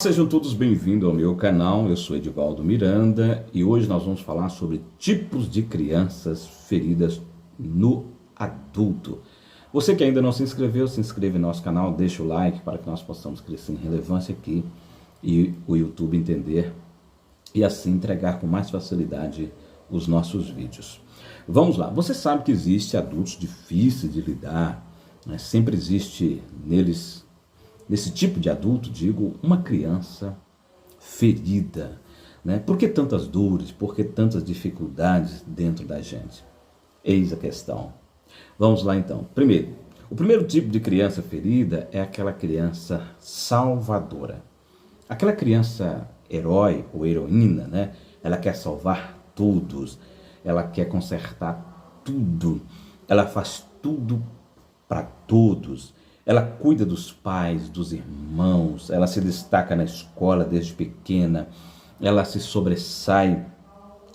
Sejam todos bem-vindos ao meu canal, eu sou Edivaldo Miranda e hoje nós vamos falar sobre tipos de crianças feridas no adulto. Você que ainda não se inscreveu, se inscreve no nosso canal, deixa o like para que nós possamos crescer em relevância aqui e o YouTube entender e assim entregar com mais facilidade os nossos vídeos. Vamos lá, você sabe que existe adultos difíceis de lidar, né? Sempre existe neles, nesse tipo de adulto, digo, uma criança ferida, né? Por que tantas dores, por que tantas dificuldades dentro da gente? Eis a questão. Vamos lá então. Primeiro, o primeiro tipo de criança ferida é aquela criança salvadora. Aquela criança herói ou heroína, né? Ela quer salvar todos, ela quer consertar tudo, ela faz tudo para todos. Ela cuida dos pais, dos irmãos, ela se destaca na escola desde pequena, ela se sobressai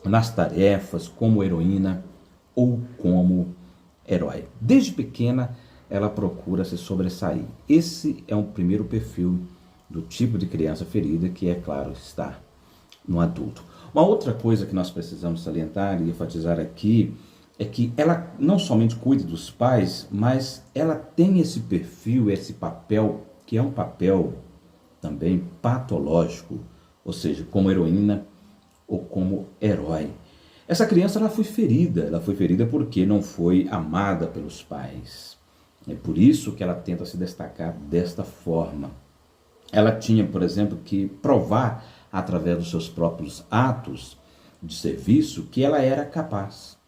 nas tarefas como heroína ou como herói. Desde pequena ela procura se sobressair. Esse é um primeiro perfil do tipo de criança ferida que, é claro, está no adulto. Uma outra coisa que nós precisamos salientar e enfatizar aqui é que ela não somente cuida dos pais, mas ela tem esse perfil, esse papel, que é um papel também patológico, ou seja, como heroína ou como herói. Essa criança ela foi ferida porque não foi amada pelos pais. É por isso que ela tenta se destacar desta forma. Ela tinha, por exemplo, que provar através dos seus próprios atos de serviço que ela era capaz.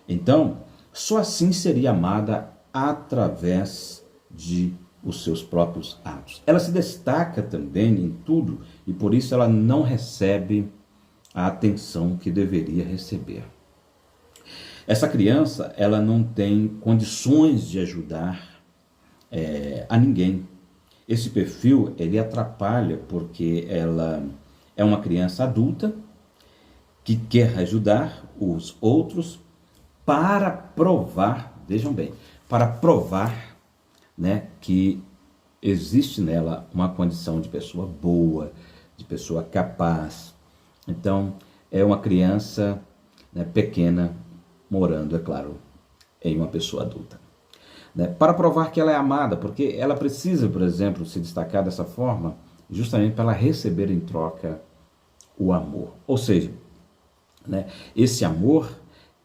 Então, só assim seria amada através de os seus próprios atos. Ela se destaca também em tudo e por isso ela não recebe a atenção que deveria receber. Essa criança, ela não tem condições de ajudar a ninguém. Esse perfil, ele atrapalha porque ela é uma criança adulta que quer ajudar os outros para provar, vejam bem, para provar, né, que existe nela uma condição de pessoa boa, de pessoa capaz. Então, é uma criança, né, pequena, morando, é claro, em uma pessoa adulta. Né, para provar que ela é amada, porque ela precisa, por exemplo, se destacar dessa forma, justamente para ela receber em troca o amor. Ou seja, né, esse amor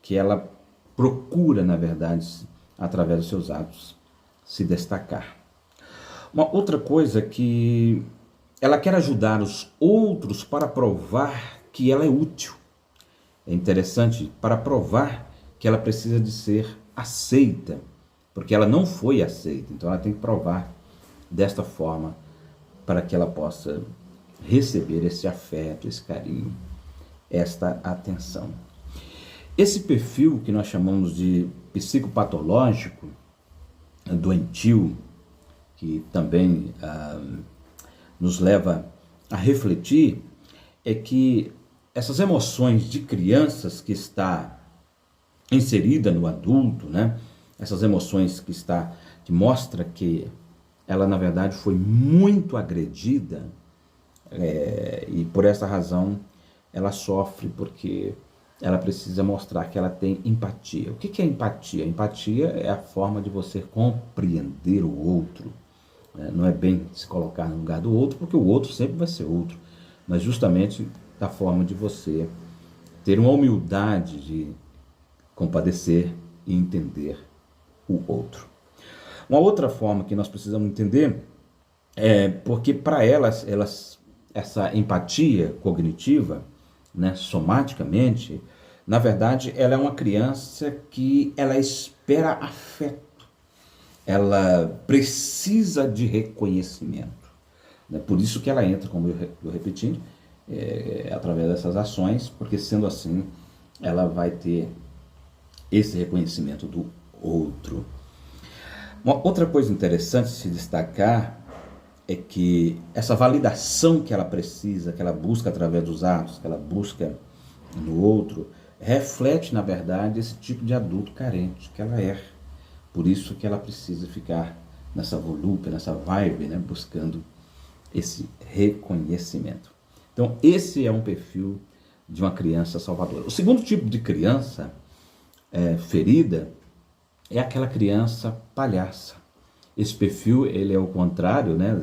que ela procura, na verdade, através dos seus atos, se destacar. Uma outra coisa que ela quer ajudar os outros para provar que ela é útil. É interessante, para provar que ela precisa de ser aceita, porque ela não foi aceita. Então ela tem que provar desta forma para que ela possa receber esse afeto, esse carinho, esta atenção. Esse perfil que nós chamamos de psicopatológico, doentio, que também nos leva a refletir, é que essas emoções de crianças que está inserida no adulto, né? Essas emoções que mostra que ela na verdade foi muito agredida e por essa razão ela sofre porque ela precisa mostrar que ela tem empatia. O que é empatia? Empatia é a forma de você compreender o outro. Não é bem se colocar no lugar do outro, porque o outro sempre vai ser outro, mas justamente da forma de você ter uma humildade de compadecer e entender o outro. Uma outra forma que nós precisamos entender é porque para elas essa empatia cognitiva, né, somaticamente, na verdade, ela é uma criança que ela espera afeto, ela precisa de reconhecimento. Né? Por isso que ela entra, como eu repeti, através dessas ações, porque sendo assim, ela vai ter esse reconhecimento do outro. Uma outra coisa interessante de se destacar é que essa validação que ela precisa, que ela busca através dos atos, que ela busca no outro, reflete, na verdade, esse tipo de adulto carente que ela é. Por isso que ela precisa ficar nessa volúpia, nessa vibe, né, buscando esse reconhecimento. Então, esse é um perfil de uma criança salvadora. O segundo tipo de criança ferida é aquela criança palhaça. Esse perfil, ele é o contrário, né,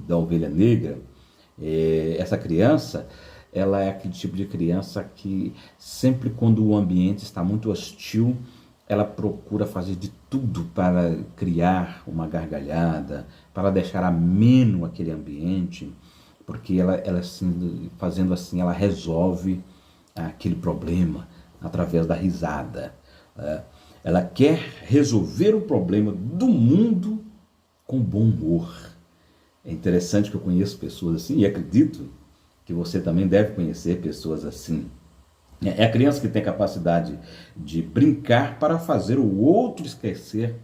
da ovelha negra. Essa criança, ela é aquele tipo de criança que sempre quando o ambiente está muito hostil, ela procura fazer de tudo para criar uma gargalhada, para deixar ameno aquele ambiente, porque ela assim, fazendo assim, ela resolve aquele problema através da risada. Ela quer resolver o problema do mundo com bom humor. É interessante que eu conheço pessoas assim, e acredito que você também deve conhecer pessoas assim. É a criança que tem capacidade de brincar para fazer o outro esquecer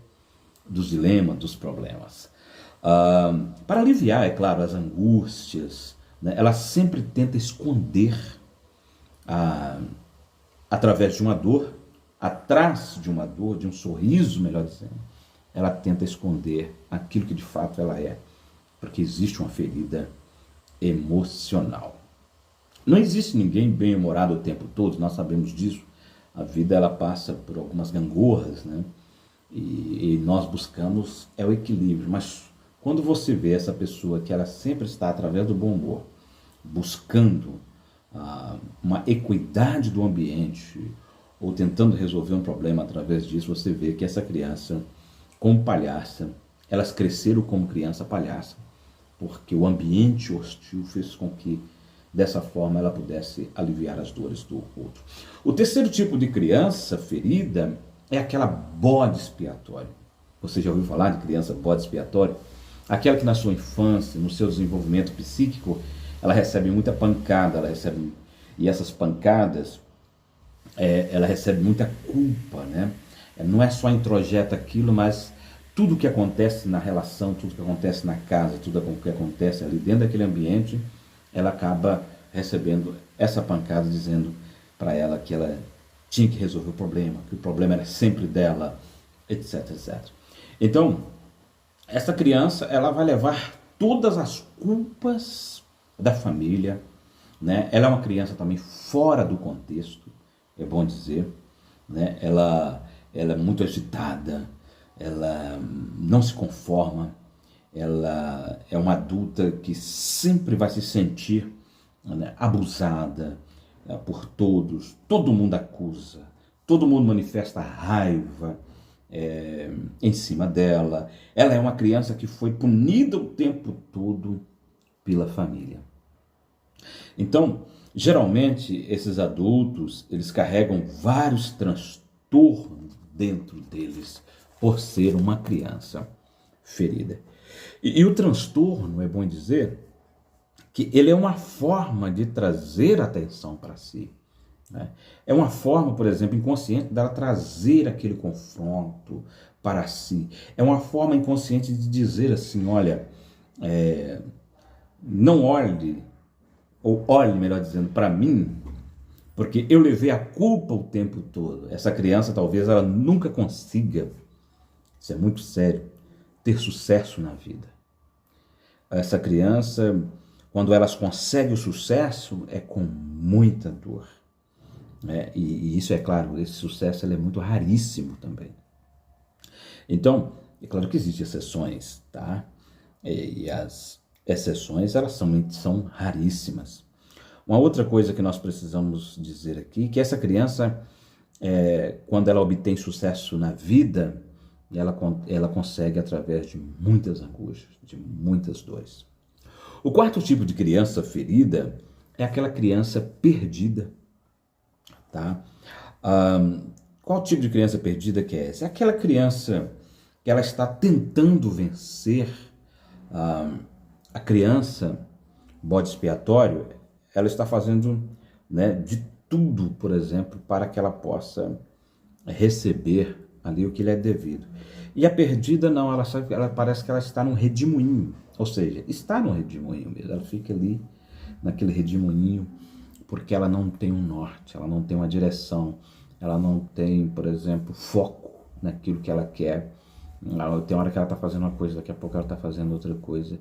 dos dilemas, dos problemas. Para aliviar, é claro, as angústias, né? Ela sempre tenta esconder através de uma dor, atrás de uma dor, de um sorriso, melhor dizendo, ela tenta esconder aquilo que de fato ela é, porque existe uma ferida emocional. Não existe ninguém bem-humorado o tempo todo, nós sabemos disso. A vida ela passa por algumas gangorras, né? E nós buscamos o equilíbrio. Mas quando você vê essa pessoa que ela sempre está através do bom humor, buscando uma equidade do ambiente, ou tentando resolver um problema através disso, você vê que essa criança, como palhaça, elas cresceram como criança palhaça, porque o ambiente hostil fez com que dessa forma ela pudesse aliviar as dores do outro. O terceiro tipo de criança ferida é aquela bode expiatório. Você já ouviu falar de criança bode expiatório? Aquela que na sua infância, no seu desenvolvimento psíquico, ela recebe muita pancada, e essas pancadas, ela recebe muita culpa, né? Não é só introjeta aquilo, mas tudo que acontece na relação, tudo que acontece na casa, tudo que acontece ali dentro daquele ambiente, ela acaba recebendo essa pancada dizendo para ela que ela tinha que resolver o problema, que o problema era sempre dela, etc, etc. Então, essa criança, ela vai levar todas as culpas da família, né? Ela é uma criança também fora do contexto, é bom dizer, né? Ela é muito agitada, ela não se conforma, ela é uma adulta que sempre vai se sentir, né, abusada por todos, todo mundo acusa, todo mundo manifesta raiva em cima dela. Ela é uma criança que foi punida o tempo todo pela família. Então, geralmente, esses adultos, eles carregam vários transtornos dentro deles por ser uma criança ferida. E o transtorno, é bom dizer, que ele é uma forma de trazer atenção para si, né? É uma forma, por exemplo, inconsciente dela trazer aquele confronto para si. É uma forma inconsciente de dizer assim, olha, não olhe, ou olhe, melhor dizendo, para mim, porque eu levei a culpa o tempo todo. Essa criança, talvez, ela nunca consiga, isso é muito sério, ter sucesso na vida. Essa criança, quando elas conseguem o sucesso, é com muita dor, né? E isso é claro, esse sucesso ele é muito raríssimo também. Então, é claro que existem exceções, tá? E as exceções, elas são raríssimas. Uma outra coisa que nós precisamos dizer aqui, que essa criança, quando ela obtém sucesso na vida, ela consegue através de muitas angústias, de muitas dores. O quarto tipo de criança ferida é aquela criança perdida, tá? Qual tipo de criança perdida que é essa? É aquela criança que ela está tentando vencer. A criança bode expiatório, ela está fazendo, né, de tudo, por exemplo, para que ela possa receber ali o que lhe é devido. E a perdida não, ela parece que ela está num redemoinho, ou seja, está num redemoinho mesmo, ela fica ali naquele redemoinho porque ela não tem um norte, ela não tem uma direção, ela não tem, por exemplo, foco naquilo que ela quer. Tem hora que ela está fazendo uma coisa, daqui a pouco ela está fazendo outra coisa,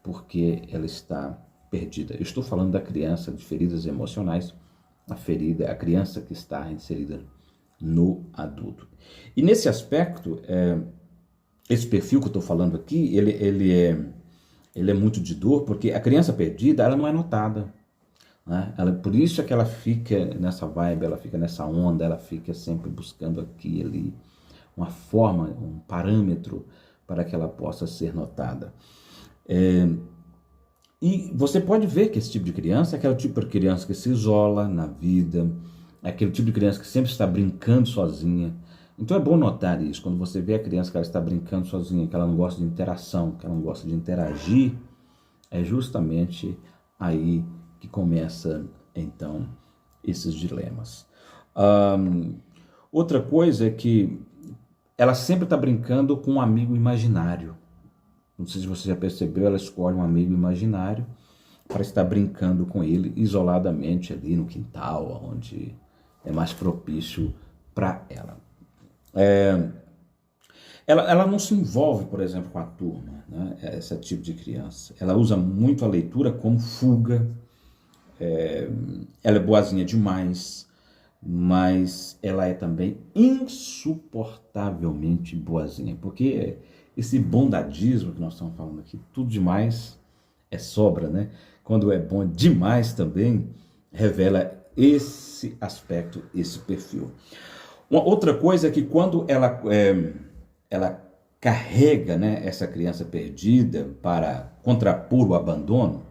porque ela está perdida. Eu estou falando da criança de feridas emocionais, a criança que está inserida no adulto. E nesse aspecto, esse perfil que eu estou falando aqui, ele é muito de dor, porque a criança perdida, ela não é notada, né? Por isso é que ela fica nessa vibe, ela fica nessa onda, ela fica sempre buscando aqui e ali uma forma, um parâmetro para que ela possa ser notada. E você pode ver que esse tipo de criança é aquele tipo de criança que se isola na vida, é aquele tipo de criança que sempre está brincando sozinha. Então é bom notar isso, quando você vê a criança que ela está brincando sozinha, que ela não gosta de interação, que ela não gosta de interagir, é justamente aí que começa, então, esses dilemas. Outra coisa é que ela sempre está brincando com um amigo imaginário. Não sei se você já percebeu, ela escolhe um amigo imaginário para estar brincando com ele isoladamente ali no quintal, onde é mais propício para ela. Ela não se envolve, por exemplo, com a turma, né? Esse tipo de criança. Ela usa muito a leitura como fuga, ela é boazinha demais, mas ela é também insuportavelmente boazinha, porque esse bondadismo que nós estamos falando aqui, tudo demais é sobra, né? Quando é bom demais também, revela esse aspecto, esse perfil. Uma outra coisa é que quando ela carrega, né, essa criança perdida para contrapor o abandono,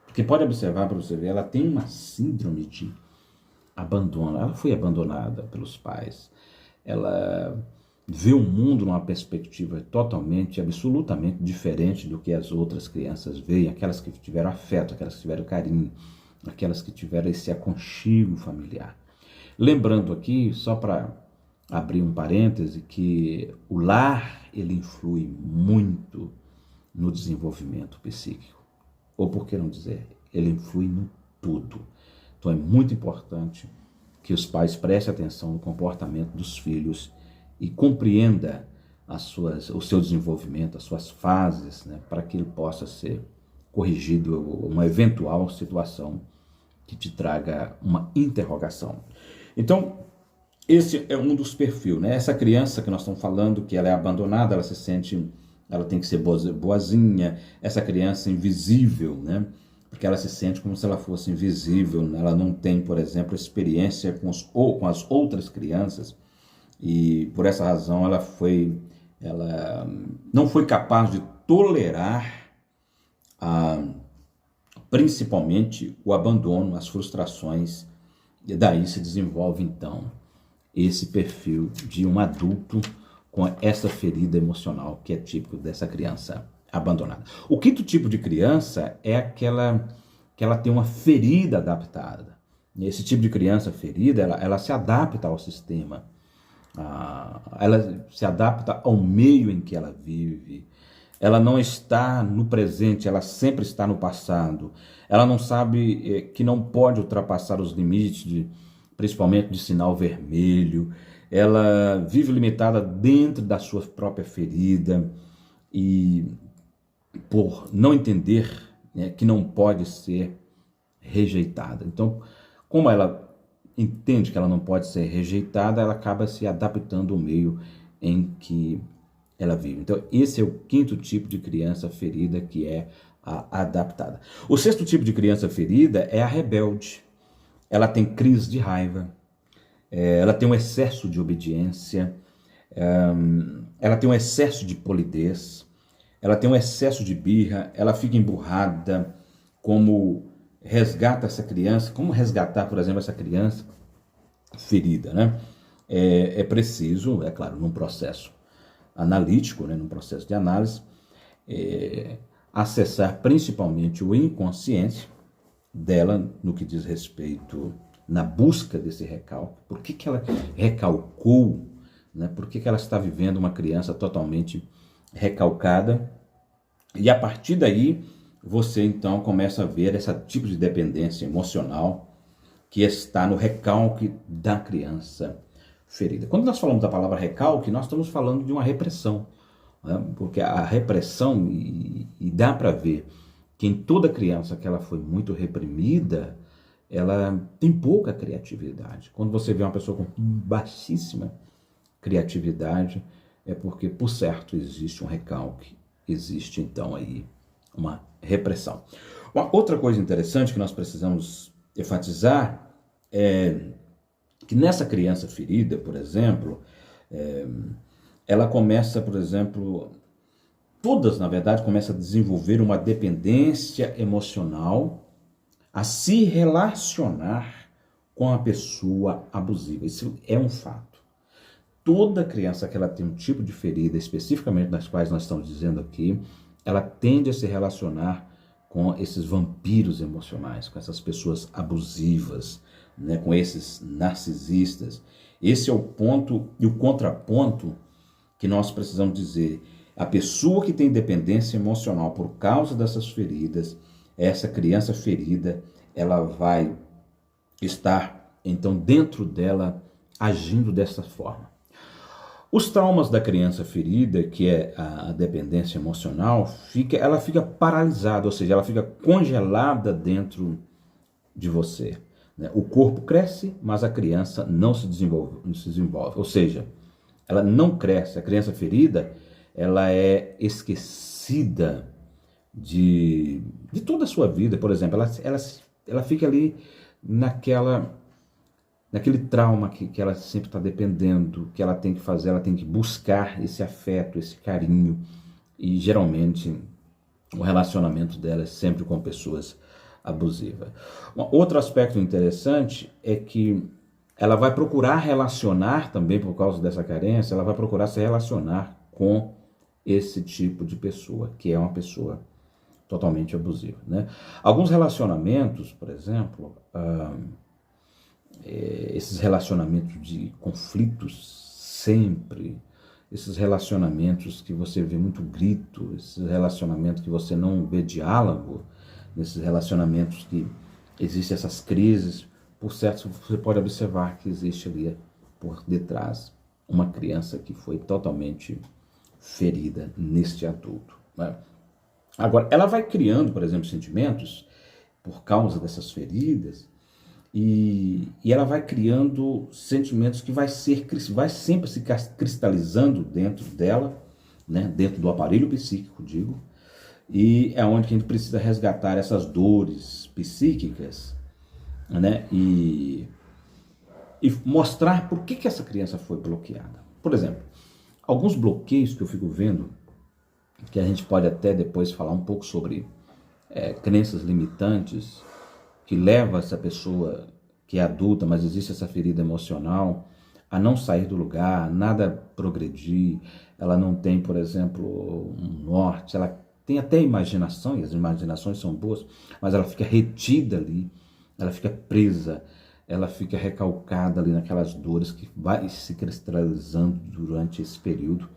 porque pode observar para você ver, ela tem uma síndrome de abandono, ela foi abandonada pelos pais, ela vê o mundo numa perspectiva totalmente, absolutamente diferente do que as outras crianças veem, aquelas que tiveram afeto, aquelas que tiveram carinho, aquelas que tiveram esse aconchego familiar. Lembrando aqui, só para abrir um parêntese, que o lar, ele influi muito no desenvolvimento psíquico. Ou por que não dizer, ele influi no tudo. Então é muito importante que os pais prestem atenção no comportamento dos filhos e compreenda o seu desenvolvimento, as suas fases, né, para que ele possa ser corrigido uma eventual situação que te traga uma interrogação. Então, esse é um dos perfis, né? Essa criança que nós estamos falando, que ela é abandonada, ela se sente, ela tem que ser boazinha, essa criança invisível, né? Porque ela se sente como se ela fosse invisível, né? Ela não tem, por exemplo, experiência com as outras crianças, e por essa razão ela não foi capaz de tolerar principalmente o abandono, as frustrações, e daí se desenvolve então esse perfil de um adulto com essa ferida emocional que é típico dessa criança abandonada. O quinto tipo de criança é aquela que ela tem uma ferida adaptada. Esse tipo de criança ferida, ela se adapta ao sistema, ela se adapta ao meio em que ela vive. Ela não está no presente, ela sempre está no passado. Ela não sabe que não pode ultrapassar os limites, principalmente de sinal vermelho. Ela vive limitada dentro da sua própria ferida e por não entender, né, que não pode ser rejeitada. Então, como ela entende que ela não pode ser rejeitada, ela acaba se adaptando ao meio em que ela vive. Então, esse é o quinto tipo de criança ferida, que é a adaptada. O sexto tipo de criança ferida é a rebelde. Ela tem crise de raiva, ela tem um excesso de obediência, ela tem um excesso de polidez, ela tem um excesso de birra, ela fica emburrada. Como resgata essa criança? Como resgatar, por exemplo, essa criança ferida, né? É preciso, é claro, num processo analítico, né, num processo de análise, acessar principalmente o inconsciente dela no que diz respeito na busca desse recalque. Por que ela recalcou, né? Por que ela está vivendo uma criança totalmente recalcada? E a partir daí, você então começa a ver esse tipo de dependência emocional que está no recalque da criança ferida. Quando nós falamos da palavra recalque, nós estamos falando de uma repressão. né? Porque a repressão, e dá para ver que em toda criança que ela foi muito reprimida, ela tem pouca criatividade. Quando você vê uma pessoa com baixíssima criatividade, é porque, por certo, existe um recalque, existe então aí uma repressão. Uma outra coisa interessante que nós precisamos enfatizar é que nessa criança ferida, por exemplo, ela começa, por exemplo, todas, na verdade, começam a desenvolver uma dependência emocional, a se relacionar com a pessoa abusiva. Isso é um fato. Toda criança que ela tem um tipo de ferida, especificamente das quais nós estamos dizendo aqui, ela tende a se relacionar com esses vampiros emocionais, com essas pessoas abusivas, né, com esses narcisistas. Esse é o ponto e o contraponto que nós precisamos dizer. A pessoa que tem dependência emocional por causa dessas feridas, essa criança ferida, ela vai estar, então, dentro dela, agindo dessa forma. Os traumas da criança ferida, que é a dependência emocional, ela fica paralisada, ou seja, ela fica congelada dentro de você. O corpo cresce, mas a criança não se desenvolve. Ou seja, ela não cresce. A criança ferida, ela é esquecida de toda a sua vida. Por exemplo, ela fica ali naquele trauma que ela sempre está dependendo, que ela tem que fazer, ela tem que buscar esse afeto, esse carinho. E geralmente o relacionamento dela é sempre com pessoas abusivas. Outro aspecto interessante é que ela vai procurar relacionar também, por causa dessa carência, ela vai procurar se relacionar com esse tipo de pessoa, que é uma pessoa totalmente abusiva, né? Alguns relacionamentos, por exemplo, esses relacionamentos de conflitos sempre, esses relacionamentos que você vê muito grito, esses relacionamentos que você não vê diálogo, nesses relacionamentos que existem essas crises, por certo, você pode observar que existe ali por detrás uma criança que foi totalmente ferida neste adulto, né? Agora, ela vai criando, por exemplo, sentimentos por causa dessas feridas, e ela vai criando sentimentos que vai sempre se cristalizando dentro dela, né? Dentro do aparelho psíquico, digo, e é onde a gente precisa resgatar essas dores psíquicas, né? E mostrar por que essa criança foi bloqueada. Por exemplo, alguns bloqueios que eu fico vendo, que a gente pode até depois falar um pouco sobre crenças limitantes, que leva essa pessoa que é adulta, mas existe essa ferida emocional, a não sair do lugar, nada progredir. Ela não tem, por exemplo, um norte, ela tem até imaginação, e as imaginações são boas, mas ela fica retida ali, ela fica presa, ela fica recalcada ali naquelas dores que vai se cristalizando durante esse período,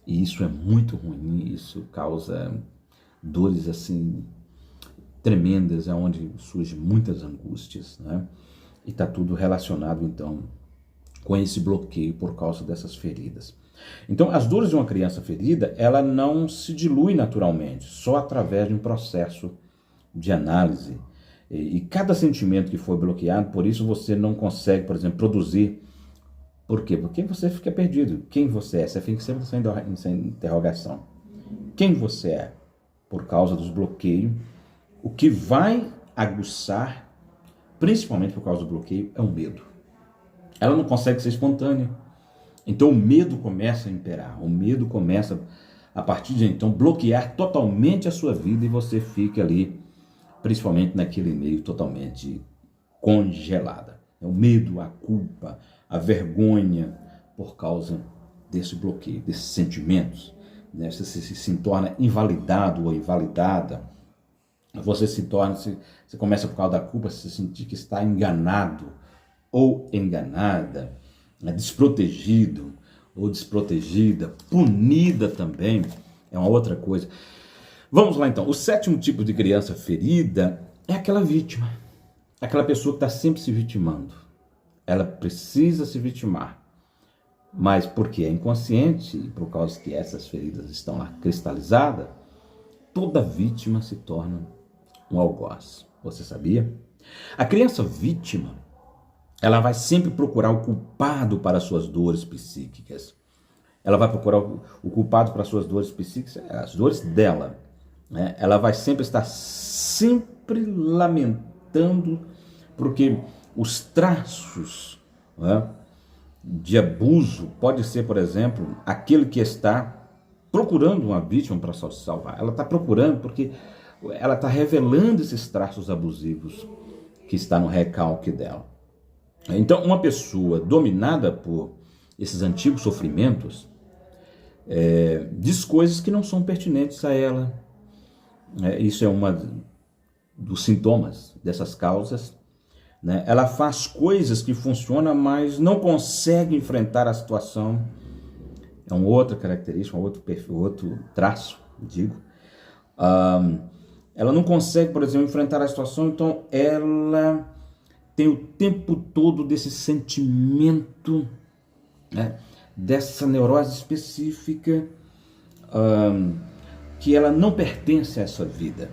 e isso é muito ruim, isso causa dores assim tremendas, é onde surgem muitas angústias, né? E está tudo relacionado então com esse bloqueio por causa dessas feridas. Então, as dores de uma criança ferida, ela não se dilui naturalmente, só através de um processo de análise. E cada sentimento que foi bloqueado, por isso você não consegue, por exemplo, produzir. Por quê? Porque você fica perdido. Quem você é? Você fica sempre nessa interrogação. Quem você é? Por causa dos bloqueios. O que vai aguçar, principalmente por causa do bloqueio, é o medo. Ela não consegue ser espontânea. Então o medo começa a imperar. O medo começa, a partir de então, bloquear totalmente a sua vida e você fica ali, principalmente naquele meio totalmente congelada. O medo, a culpa, a vergonha por causa desse bloqueio, desses sentimentos, né? Você se torna invalidado ou invalidada. Você começa por causa da culpa, se sentir que está enganado ou enganada, né? Desprotegido ou desprotegida, punida também, é uma outra coisa. Vamos lá então, o sétimo tipo de criança ferida é aquela vítima, aquela pessoa que está sempre se vitimando. Ela precisa se vitimar mas porque é inconsciente, e por causa que essas feridas estão lá cristalizadas, toda vítima se torna um algoz. Você sabia? A criança vítima, ela vai sempre procurar o culpado para suas dores psíquicas. Ela vai procurar o culpado para suas dores psíquicas, as dores dela, né? Ela vai sempre estar sempre lamentando, porque os traços, né, de abuso pode ser, por exemplo, aquele que está procurando uma vítima para se salvar. Ela está procurando porque ela está revelando esses traços abusivos que está no recalque dela. Então, uma pessoa dominada por esses antigos sofrimentos diz coisas que não são pertinentes a ela. Isso é uma dos sintomas dessas causas. Né? Ela faz coisas que funcionam, mas não consegue enfrentar a situação. É uma outra característica, outro traço, digo. Ela não consegue, por exemplo, enfrentar a situação, então ela tem o tempo todo desse sentimento, né, dessa neurose específica, que ela não pertence a essa vida,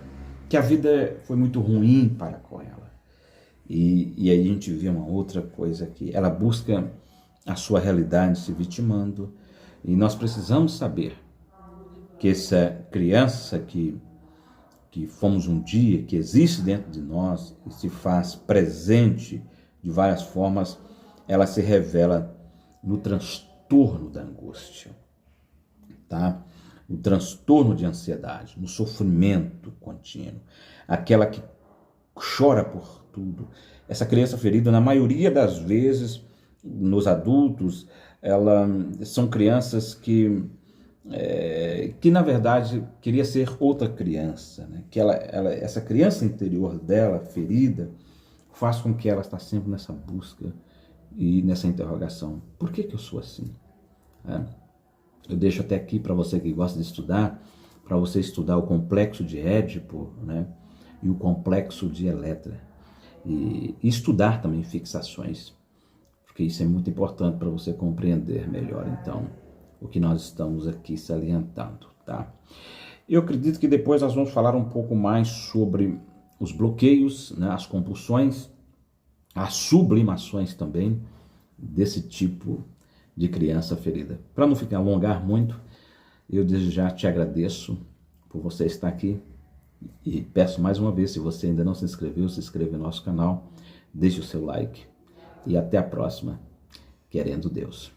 que a vida foi muito ruim para com ela. E aí a gente vê uma outra coisa aqui, ela busca a sua realidade se vitimando, e nós precisamos saber que essa criança que fomos um dia, que existe dentro de nós e se faz presente de várias formas, ela se revela no transtorno da angústia, tá? No transtorno de ansiedade, no sofrimento contínuo, aquela que chora por tudo. Essa criança ferida, na maioria das vezes, nos adultos, são crianças que na verdade queria ser outra criança, né? Que essa criança interior dela, ferida, faz com que ela está sempre nessa busca e nessa interrogação. Por que eu sou assim? Eu deixo até aqui para você que gosta de estudar, para você estudar o complexo de Édipo, né? E o complexo de Eletra. E estudar também fixações, porque isso é muito importante para você compreender melhor, então, o que nós estamos aqui salientando, tá? Eu acredito que depois nós vamos falar um pouco mais sobre os bloqueios, né, as compulsões, as sublimações também desse tipo de criança ferida. Para não ficar alongar muito, eu desde já te agradeço por você estar aqui e peço mais uma vez, se você ainda não se inscreveu, se inscreva no nosso canal, deixe o seu like e até a próxima, querendo Deus.